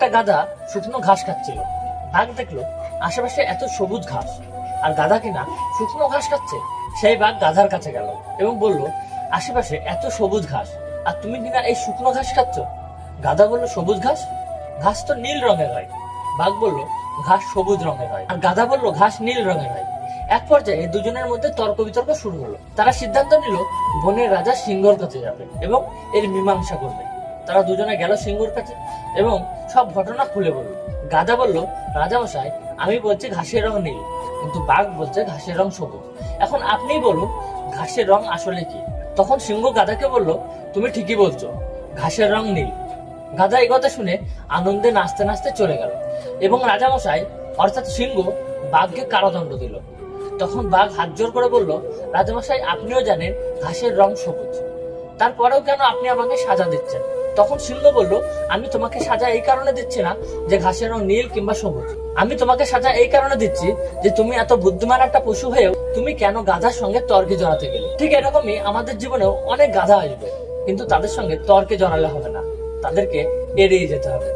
একটা গাধা শুকনো ঘাস খাচ্ছিল। বাঘ দেখলো আশেপাশে এত সবুজ ঘাস আর গাধা কিনা শুকনো ঘাস খাচ্ছে। সেই বাঘ গাধার কাছে গেল এবং বলল, আশেপাশে এত সবুজ ঘাস আর তুমি কিনা এই শুকনো ঘাস খাচ্ছ। গাধা বলল, সবুজ ঘাস? ঘাস তো নীল রঙের হয়। বাঘ বলল, ঘাস সবুজ রঙের হয়। আর গাধা বলল, ঘাস নীল রঙের হয়। এক পর্যায়ে দুজনের মধ্যে তর্ক বিতর্ক শুরু হলো। তারা সিদ্ধান্ত নিল বনের রাজা সিংহর কাছে যাবে এবং এর মীমাংসা করবে। তারা দুজনে গেল সিংহর কাছে এবং সব ঘটনা খুলে বলল। গাধা বলল, রাজামশাই, আমি বলছি ঘাসের রং নীল, কিন্তু বাঘ বলছে ঘাসের রং সবুজ। এখন আপনিই বলুন ঘাসের রং আসলে কি? তখন সিংহ গাধাকে বলল, তুমি ঠিকই বলছো, ঘাসের রং নীল। গাধা এই কথা শুনে আনন্দে নাচতে নাচতে চলে গেল এবং রাজামশাই অর্থাৎ সিংহ বাঘকে কারাদণ্ড দিল। তখন বাঘ হাত জোর করে বলল, রাজামশাই, আপনিও জানেন ঘাসের রং সবুজ, তারপরেও কেন আপনি আমাকে সাজা দিচ্ছেন? তখন সিংহ বলল, আমি তোমাকে সাজা এই কারণে দিচ্ছি না যে ঘাসের রং নীল কিংবা সবুজ। আমি তোমাকে সাজা এই কারণে দিচ্ছি যে তুমি এত বুদ্ধিমান একটা পশু হয়েও তুমি কেন গাধার সঙ্গে তর্কে জড়াতে গেলে। ঠিক এরকমই আমাদের জীবনেও অনেক গাধা আসবে, কিন্তু তাদের সঙ্গে তর্কে জড়ালে হবে না, তাদেরকে এড়িয়ে যেতে হবে।